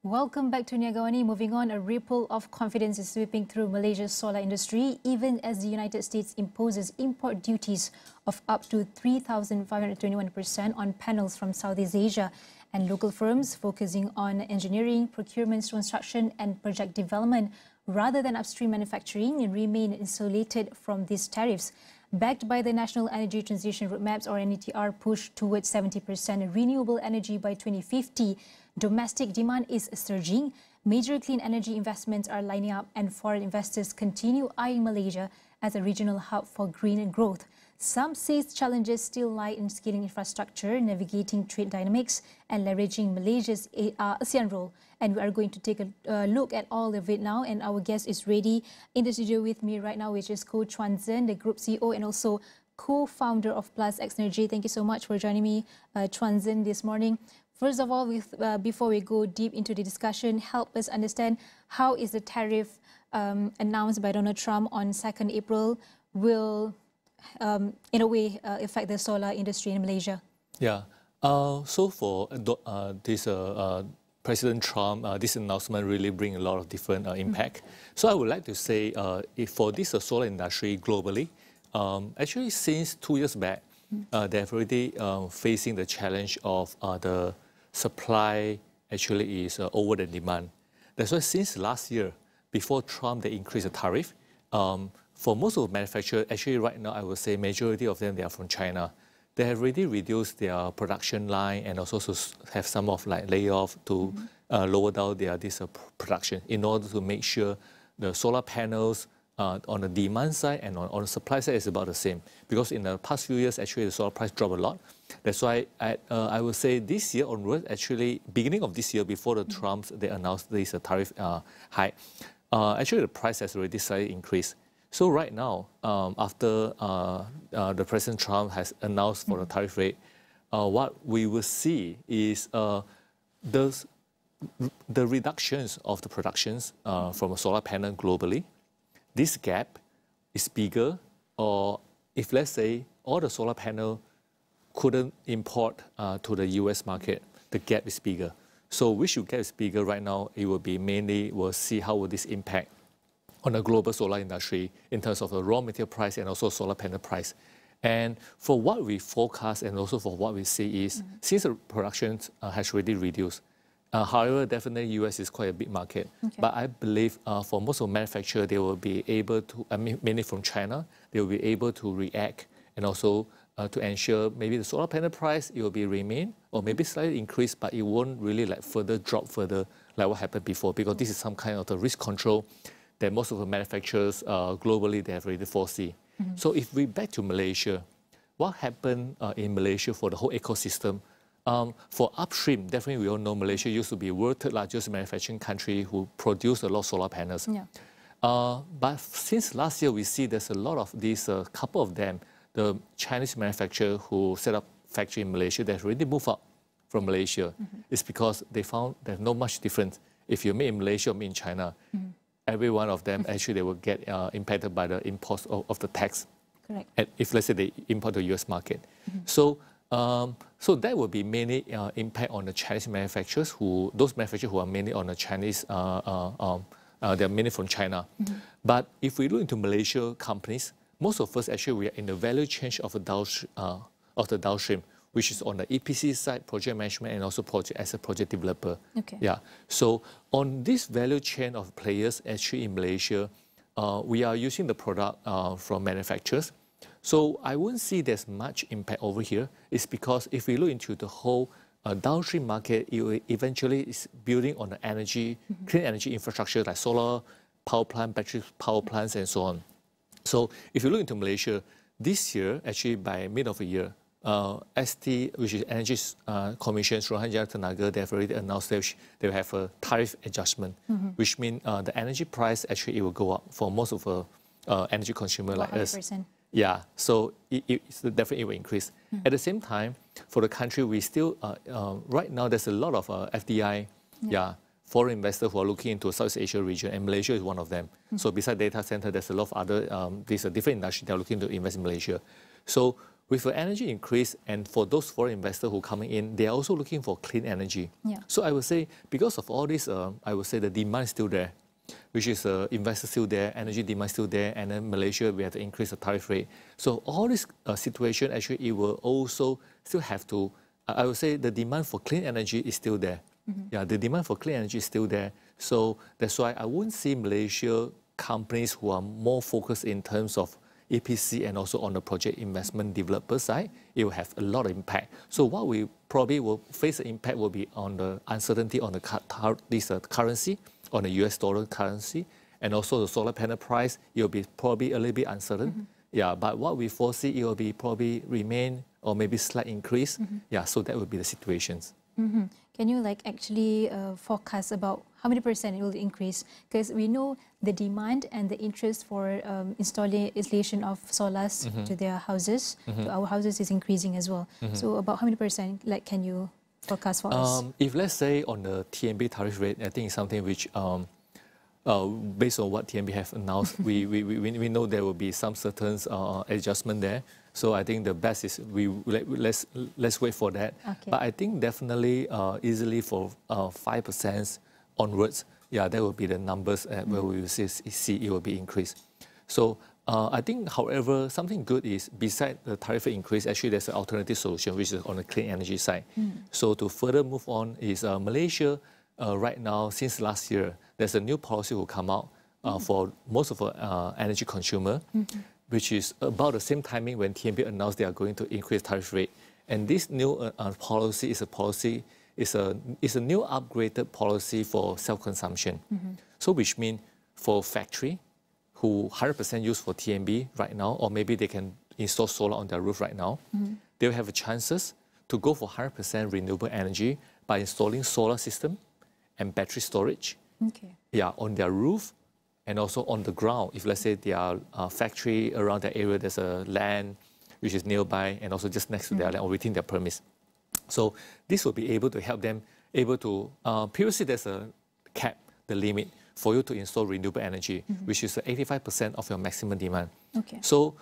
Welcome back to Niaga AWANI. Moving on, a ripple of confidence is sweeping through Malaysia's solar industry, even as the United States imposes import duties of up to 3,521% on panels from Southeast Asia, and local firms focusing on engineering, procurement, construction and project development rather than upstream manufacturing remain insulated from these tariffs. Backed by the National Energy Transition Roadmaps or NETR push towards 70% renewable energy by 2050, domestic demand is surging, major clean energy investments are lining up and foreign investors continue eyeing Malaysia as a regional hub for green growth. Some say challenges still lie in scaling infrastructure, navigating trade dynamics and leveraging Malaysia's ASEAN role. And we are going to take a look at all of it now, and our guest is ready in the studio with me right now, which is Koh Chuan Zhen, the Group CEO and also co-founder of Plus X Energy. Thank you so much for joining me, Chuan Zhen, this morning. First of all, before we go deep into the discussion, help us understand how is the tariff announced by Donald Trump on 2nd April will, in a way, affect the solar industry in Malaysia? Yeah. So for this President Trump, this announcement really bring a lot of different impact. So I would like to say, if for this solar industry globally, actually since 2 years back, they're already facing the challenge of the supply actually is over the demand. That's why since last year, before Trump, they increased the tariff. For most of the manufacturers, actually right now, I would say majority of them, they are from China. They have already reduced their production line and also have some of like layoff to lower down their production in order to make sure the solar panels on the demand side and on the supply side is about the same. Because in the past few years, actually the solar price dropped a lot. That's why I would say this year onwards, actually beginning of this year, before the Trumps, they announced this tariff hike, actually the price has already slightly increased. So right now, after the President Trump has announced for the tariff rate, what we will see is the reductions of the productions from a solar panel globally. This gap is bigger, or if let's say all the solar panel couldn't import to the US market, the gap is bigger. So which gap is bigger right now, it will be mainly, we'll see how will this impact on the global solar industry in terms of the raw material price and also solar panel price. And for what we forecast and also for what we see is, since the production has already reduced, however, definitely US is quite a big market. Okay. But I believe for most of the manufacturers, they will be able to, mainly from China, they will be able to react and also to ensure maybe the solar panel price, it will be remain or maybe slightly increase, but it won't really like further drop further like what happened before, because this is some kind of the risk control that most of the manufacturers globally, they have already foresee. So if we back to Malaysia, what happened in Malaysia for the whole ecosystem? For upstream, definitely we all know Malaysia used to be the world's third largest manufacturing country who produced a lot of solar panels. Yeah. But since last year, we see there's a lot of these, couple of them, the Chinese manufacturer who set up factory in Malaysia, they've already moved up from Malaysia. It's because they found there's not much difference if you made in Malaysia or made in China. Every one of them, actually, they will get impacted by the imports of the tax. Correct. And if, let's say, they import to the US market. So that will be mainly impact on the Chinese manufacturers, those manufacturers who are mainly on the Chinese, they're mainly from China. But if we look into Malaysia companies, most of us actually, we are in the value chain of the downstream, which is on the EPC side, project management, and also as a project developer. Okay. Yeah. So on this value chain of players, actually in Malaysia, we are using the product from manufacturers. So I wouldn't see there's much impact over here. It's because if we look into the whole downstream market, it eventually is building on the energy, clean energy infrastructure like solar power plant, battery power plants, and so on. So if you look into Malaysia, this year, actually by mid of the year, ST, which is Energy Commission, Suruhanjaya Tenaga, they have already announced that they will have a tariff adjustment, which means the energy price actually it will go up for most of the energy consumer like 100%. Us. Yeah, so it definitely will increase. At the same time, for the country, we still, right now there's a lot of FDI, foreign investors who are looking into Southeast Asia region, and Malaysia is one of them. So besides data center, there's a lot of other, these different industries that are looking to invest in Malaysia. So with the energy increase, and for those foreign investors who are coming in, they are also looking for clean energy. Yeah. So I would say, because of all this, I would say the demand is still there, which is investors still there, energy demand still there, and then Malaysia, we have to increase the tariff rate. So all this situation, actually, it will also still have to, I would say the demand for clean energy is still there. Yeah, the demand for clean energy is still there. So that's why I wouldn't see Malaysia companies who are more focused in terms of EPC and also on the project investment developer side, it will have a lot of impact. So what we probably will face the impact will be on the uncertainty on the currency, on the US dollar currency, and also the solar panel price. It will be probably a little bit uncertain. Yeah, but what we foresee, it will be probably remain or maybe slight increase. Yeah, so that would be the situations. Can you actually forecast about how many percent it will increase? Because we know the demand and the interest for installation of solars to their houses, to our houses, is increasing as well. So about how many percent can you forecast for us? If let's say on the TNB tariff rate, I think it's something which, based on what TNB have announced, we know there will be some certain adjustment there. So I think the best is let's wait for that. Okay. But I think definitely easily for 5% onwards, yeah, that will be the numbers where we will see it will be increased. So I think, however, something good is beside the tariff increase, actually there's an alternative solution, which is on the clean energy side. So to further move on is Malaysia right now, since last year, there's a new policy will come out for most of our energy consumer, which is about the same timing when TNB announced they are going to increase tariff rate. And this new policy is a new upgraded policy for self-consumption. So which means for factory who 100% use for TNB right now, or maybe they can install solar on their roof right now, they will have chances to go for 100% renewable energy by installing solar system and battery storage on their roof, and also on the ground. If let's say their factory around the area, there's a land which is nearby and also just next to their land or within their premise. So this will be able to help them previously there's a cap, the limit for you to install renewable energy, which is 85% of your maximum demand. So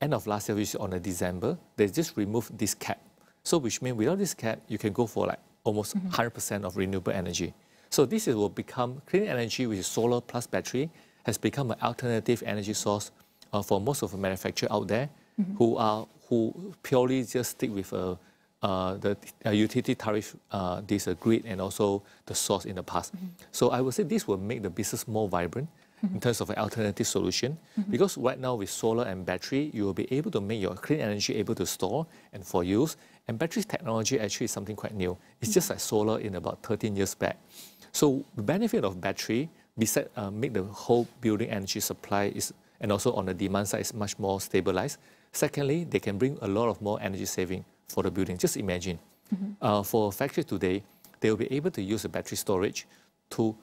end of last year, which is on December, they just removed this cap. So which means without this cap, you can go for almost 100% of renewable energy. So this will become clean energy, which is solar plus battery, has become an alternative energy source for most of the manufacturers out there who purely just stick with the utility tariff, this grid and also the source in the past. So I would say this will make the business more vibrant in terms of an alternative solution, because right now with solar and battery, you will be able to make your clean energy able to store and for use. And battery technology actually is something quite new. It's just like solar in about 13 years back. So the benefit of battery, besides make the whole building energy supply and also on the demand side is much more stabilized. Secondly, they can bring a lot of more energy saving for the building. Just imagine, for a factory today, they will be able to use the battery storage to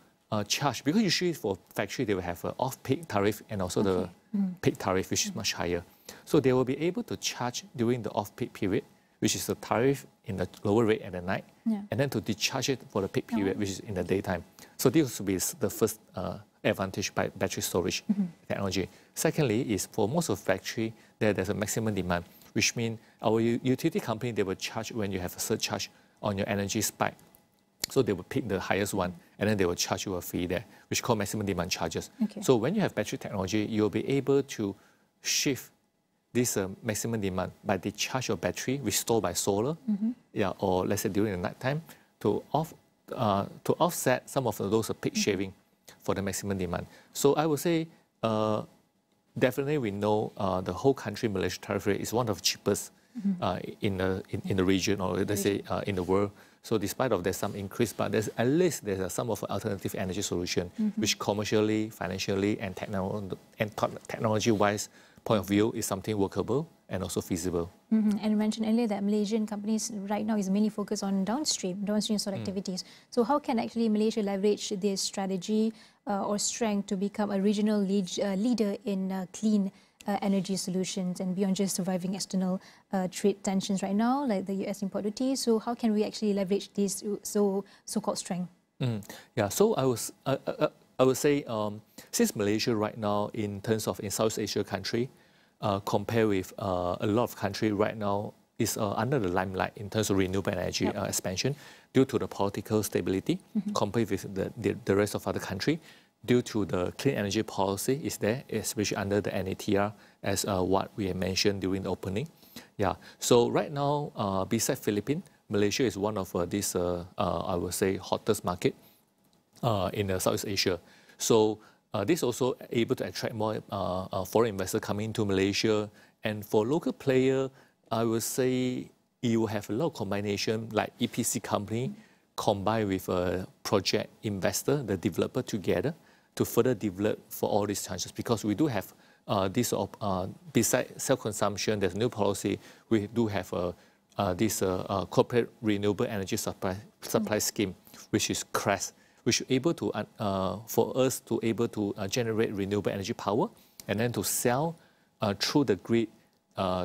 charge, because usually for factory, they will have an off-peak tariff and also the peak tariff, which is much higher. So they will be able to charge during the off-peak period, which is the tariff in the lower rate at the night, and then to discharge it for the peak period, which is in the daytime. So this will be the first advantage by battery storage technology. Secondly, is for most of factory, there's a maximum demand, which means our utility company, they will charge when you have a surcharge on your energy spike. So they will pick the highest one, and then they will charge you a fee there, which is called maximum demand charges. So when you have battery technology, you'll be able to shift this maximum demand by discharge your battery, which is stored by solar, or let's say during the night time, to offset some of those peak shaving for the maximum demand. So I would say, definitely we know the whole country Malaysia tariff rate is one of the cheapest in the region, or let's say in the world. So despite of there's some increase, but there's at least there's some of alternative energy solution, which commercially, financially, and technology-wise point of view is something workable and also feasible. And you mentioned earlier that Malaysian companies right now is mainly focused on downstream sort of activities. So how can actually Malaysia leverage this strategy or strength to become a regional leader in clean energy solutions and beyond just surviving external trade tensions right now, like the US import duty? So how can we actually leverage this so-called strength? Yeah, so I would say, since Malaysia right now, in terms of in South Asia country, compare with a lot of countries right now, is under the limelight in terms of renewable energy expansion due to the political stability compared with the rest of other countries. Due to the clean energy policy is there, especially under the NETR, as what we have mentioned during the opening. Yeah. So right now, besides Philippines, Malaysia is one of these, I would say, hottest market in Southeast Asia. So this also able to attract more foreign investors coming into Malaysia. And for local player, I would say you have a lot of combination like EPC company combined with a project investor, the developer together to further develop for all these chances. Because we do have this, besides self-consumption, there's new policy, we do have this corporate renewable energy supply scheme, which is CRESS, which is able to, for us to able to generate renewable energy power and then to sell through the grid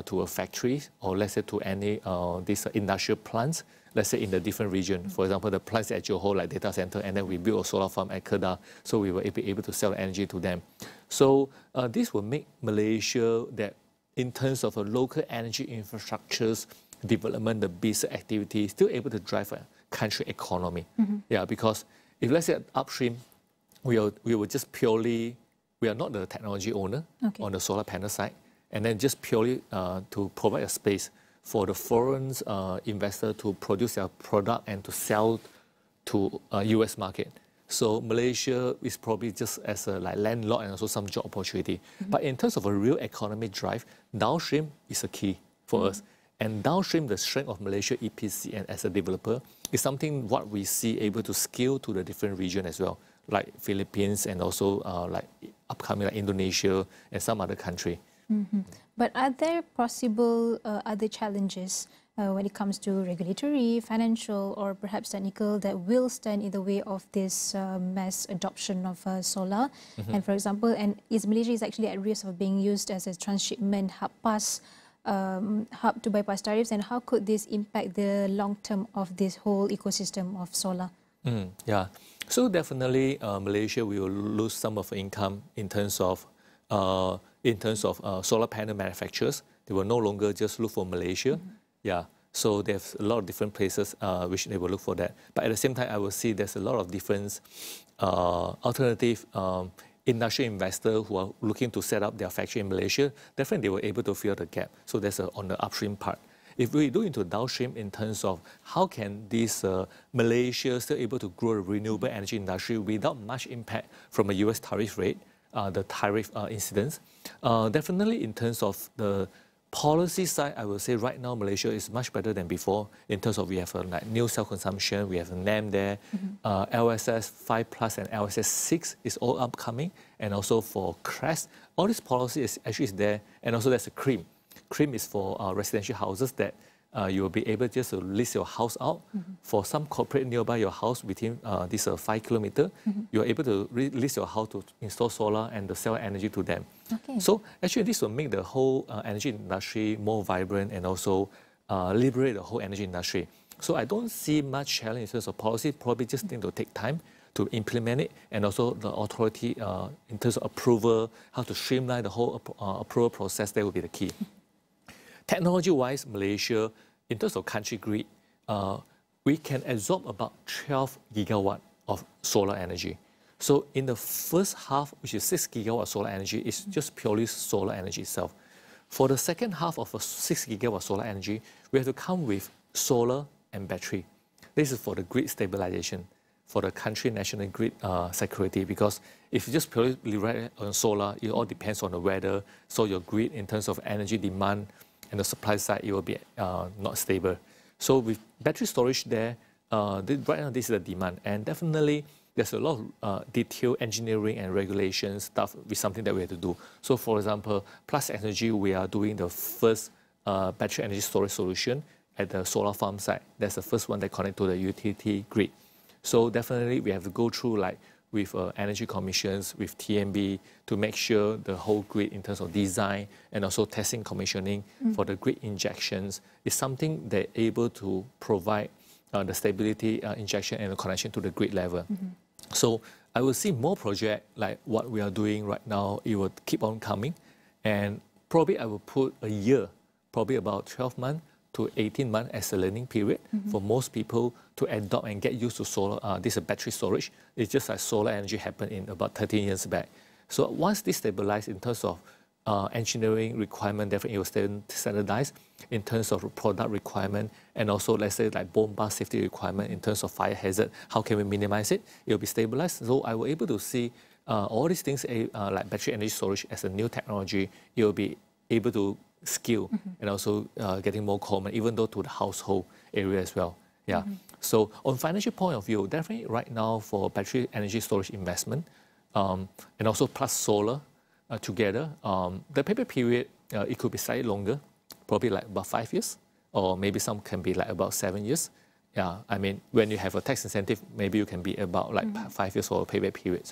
to a factory or let's say to any these industrial plants, let's say in the different region. For example, the plants at Johor, like data center, and then we build a solar farm at Kedah, so we will be able to sell energy to them. So this will make Malaysia that in terms of a local energy infrastructures development, the business activity, still able to drive a country economy. Yeah, because if let's say upstream, we will just purely, we are not the technology owner on the solar panel side, and then just purely to provide a space for the foreign investor to produce their product and to sell to US market. So Malaysia is probably just as a like landlord and also some job opportunity. But in terms of a real economic drive, downstream is a key for us. And downstream, the strength of Malaysia EPC and as a developer is something what we see able to scale to the different region as well, like Philippines and also like upcoming like Indonesia and some other country. But are there possible other challenges when it comes to regulatory, financial, or perhaps technical that will stand in the way of this mass adoption of solar? And for example, and is Malaysia actually at risk of being used as a transshipment hub to bypass tariffs, and how could this impact the long term of this whole ecosystem of solar? Yeah, so definitely Malaysia will lose some of income in terms of solar panel manufacturers. They will no longer just look for Malaysia. Yeah, so there's a lot of different places which they will look for that. But at the same time, I will see there's a lot of different alternative industrial investors who are looking to set up their factory in Malaysia. Definitely, they were able to fill the gap. So that's on the upstream part. If we do into downstream in terms of how can this Malaysia still able to grow the renewable energy industry without much impact from a US tariff rate, the tariff incidents. Definitely in terms of the policy side, I will say right now Malaysia is much better than before in terms of we have like new self-consumption, we have a NAM there, LSS 5 plus and LSS 6 is all upcoming, and also for CRESS, all this policy is actually there, and also there's a CREAM. CREAM is for residential houses that you will be able just to lease your house out for some corporate nearby your house within this 5 kilometers. You're able to lease your house to install solar and to sell energy to them. So actually this will make the whole energy industry more vibrant and also liberate the whole energy industry. So I don't see much challenge in terms of policy, probably just need to take time to implement it, and also the authority in terms of approval, how to streamline the whole approval process, that will be the key. Technology-wise, Malaysia, in terms of country grid, we can absorb about 12 gigawatt of solar energy. So in the first half, which is 6 gigawatt solar energy, it's just purely solar energy itself. For the second half of a 6 gigawatt solar energy, we have to come with solar and battery. This is for the grid stabilization, for the country national grid security, because if you just purely rely on solar, it all depends on the weather, so your grid in terms of energy demand and the supply side, it will be not stable. So with battery storage there, right now this is the demand, and definitely there's a lot of detailed engineering and regulation stuff with something that we have to do. So for example, Plus Energy, we are doing the first battery energy storage solution at the solar farm site. That's the first one that connect to the utility grid. So definitely we have to go through like with energy commissions, with TMB, to make sure the whole grid in terms of design and also testing commissioning for the grid injections is something they're able to provide the stability injection and the connection to the grid level. So I will see more projects like what we are doing right now. It will keep on coming, and probably I will put a year, probably about 12 months to 18 months as a learning period for most people to adopt and get used to solar. This is battery storage. It's just like solar energy happened in about 13 years back. So once this stabilizes in terms of engineering requirement, definitely it will standardize in terms of product requirement, and also let's say like bomb safety requirement in terms of fire hazard. How can we minimize it? It will be stabilized. So I will able to see all these things like battery energy storage as a new technology. It will be able to scale and also getting more common, even though to the household area as well. Yeah. So on financial point of view, definitely right now for battery energy storage investment, and also plus solar together, the payback period, it could be slightly longer, probably like about 5 years, or maybe some can be like about 7 years. Yeah, I mean, when you have a tax incentive, maybe you can be about like 5 years for a payback period.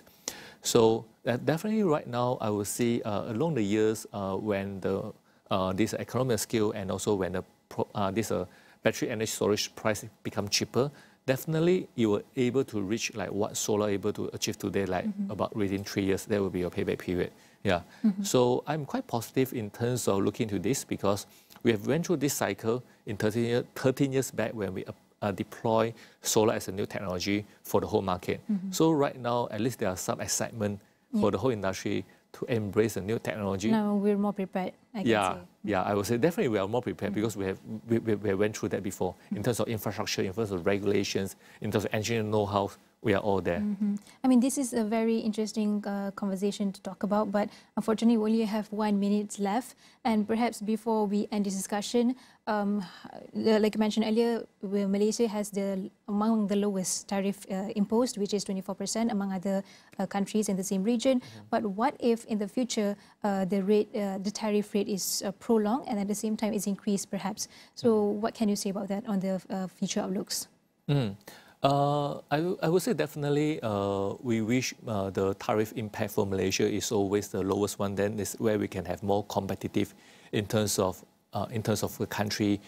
So definitely right now, I will see along the years when the this economic scale and also when the this battery energy storage price become cheaper, definitely you were able to reach like what solar able to achieve today, like about within 3 years, there will be a payback period. Yeah. So I'm quite positive in terms of looking into this because we have went through this cycle in 13 years back when we deploy solar as a new technology for the whole market. So right now, at least there are some excitement for the whole industry to embrace a new technology. Now we're more prepared, I can say. Yeah, I would say definitely we are more prepared because we went through that before in terms of infrastructure, in terms of regulations, in terms of engineering know-how. We are all there. I mean, this is a very interesting conversation to talk about, but unfortunately, we only have 1 minute left. And perhaps before we end this discussion, like I mentioned earlier, Malaysia has among the lowest tariff imposed, which is 24% among other countries in the same region. But what if in the future the tariff rate is prolonged and at the same time is increased, perhaps? So, what can you say about that on the future outlooks? I would say definitely we wish the tariff impact for Malaysia is always the lowest one. Then is where we can have more competitive in terms of the country.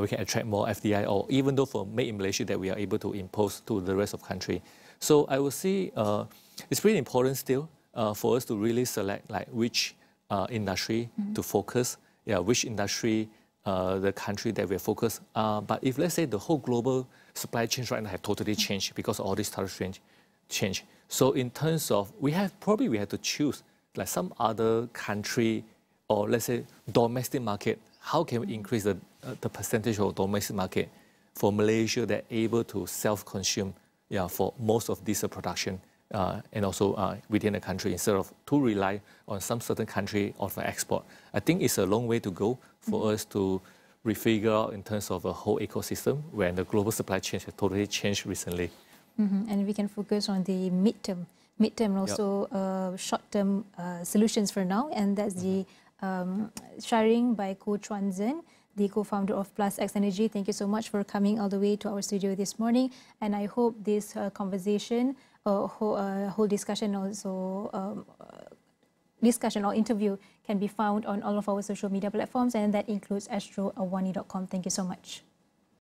We can attract more FDI, or even though for made in Malaysia that we are able to impose to the rest of the country. So I would say it's really important still for us to really select like which industry to focus. Yeah, which industry. The country that we're focused. But if let's say the whole global supply chains right now have totally changed because of all this tariff change. So in terms of, we have to choose like some other country or let's say domestic market. How can we increase the percentage of domestic market for Malaysia that able to self-consume for most of this production and also within the country instead of to rely on some certain country or for export. I think it's a long way to go for us to refigure out in terms of a whole ecosystem when the global supply chain has totally changed recently. And we can focus on the midterm and also short-term solutions for now, and that's the sharing by Koh Chuan Zen, the co-founder of Plus X Energy. Thank you so much for coming all the way to our studio this morning, and I hope this conversation, whole discussion also discussion or interview can be found on all of our social media platforms, and that includes astroawani.com. Thank you so much.